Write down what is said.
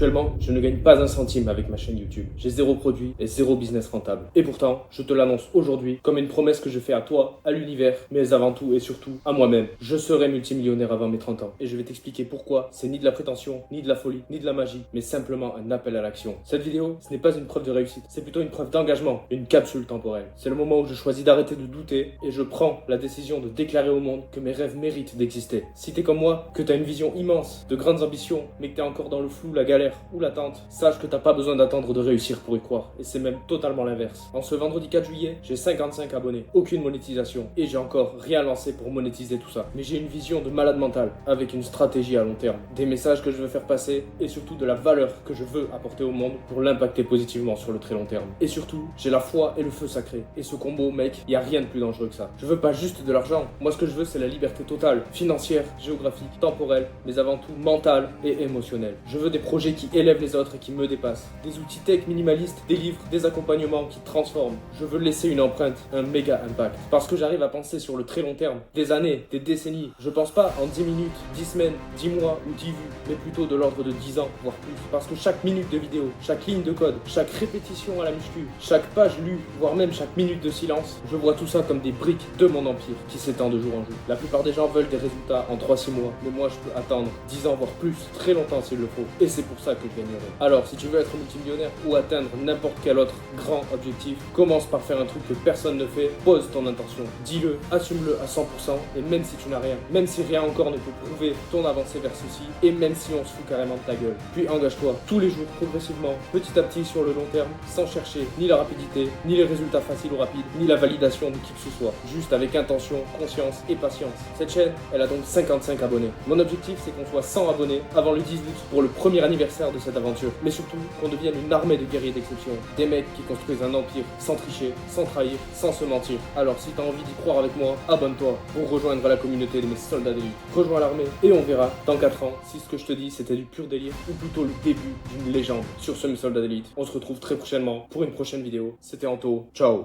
Actuellement, je ne gagne pas un centime avec ma chaîne YouTube. J'ai zéro produit et zéro business rentable. Et pourtant, je te l'annonce aujourd'hui comme une promesse que je fais à toi, à l'univers, mais avant tout et surtout à moi-même. Je serai multimillionnaire avant mes 30 ans. Et je vais t'expliquer pourquoi c'est ni de la prétention, ni de la folie, ni de la magie, mais simplement un appel à l'action. Cette vidéo, ce n'est pas une preuve de réussite, c'est plutôt une preuve d'engagement, une capsule temporelle. C'est le moment où je choisis d'arrêter de douter et je prends la décision de déclarer au monde que mes rêves méritent d'exister. Si t'es comme moi, que t'as une vision immense, de grandes ambitions, mais que t'es encore dans le flou, la galère ou l'attente, sache que t'as pas besoin d'attendre de réussir pour y croire. Et c'est même totalement l'inverse. En ce vendredi 4 juillet, j'ai 55 abonnés, aucune monétisation, et j'ai encore rien lancé pour monétiser tout ça. Mais j'ai une vision de malade mental, avec une stratégie à long terme, des messages que je veux faire passer, et surtout de la valeur que je veux apporter au monde pour l'impacter positivement sur le très long terme. Et surtout, j'ai la foi et le feu sacré. Et ce combo, mec, y a rien de plus dangereux que ça. Je veux pas juste de l'argent. Moi, ce que je veux, c'est la liberté totale, financière, géographique, temporelle, mais avant tout mentale et émotionnelle. Je veux des projets qui élèvent les autres et qui me dépassent. Des outils tech minimalistes, des livres, des accompagnements qui transforment. Je veux laisser une empreinte, un méga impact. Parce que j'arrive à penser sur le très long terme. Des années, des décennies. Je pense pas en 10 minutes, 10 semaines, 10 mois ou 10 vues, mais plutôt de l'ordre de 10 ans, voire plus. Parce que chaque minute de vidéo, chaque ligne de code, chaque répétition à la muscu, chaque page lue, voire même chaque minute de silence, je vois tout ça comme des briques de mon empire qui s'étend de jour en jour. La plupart des gens veulent des résultats en 3-6 mois, mais moi je peux attendre 10 ans voire plus, très longtemps s'il le faut. Et c'est pour ça que je gagnerai. Alors si tu veux être multimillionnaire ou atteindre n'importe quel autre grand objectif, commence par faire un truc que personne ne fait, pose ton intention, dis-le, assume-le à 100%, et même si tu n'as rien, même si rien encore ne peut prouver ton avancée vers ceci, et même si on se fout carrément de ta gueule, puis engage-toi tous les jours progressivement, petit à petit sur le long terme, sans chercher ni la rapidité, ni les résultats faciles ou rapides, ni la validation de qui que ce soit, juste avec intention, conscience et patience. Cette chaîne, elle a donc 55 abonnés. Mon objectif, c'est qu'on soit 100 abonnés avant le 10 août pour le premier anniversaire de cette aventure, mais surtout qu'on devienne une armée de guerriers d'exception, des mecs qui construisent un empire sans tricher, sans trahir, sans se mentir. Alors si t'as envie d'y croire avec moi, abonne-toi pour rejoindre la communauté de mes soldats d'élite. Rejoins l'armée et on verra dans 4 ans si ce que je te dis c'était du pur délire ou plutôt le début d'une légende. Sur ce, mes soldats d'élite, on se retrouve très prochainement pour une prochaine vidéo. C'était Anto, ciao.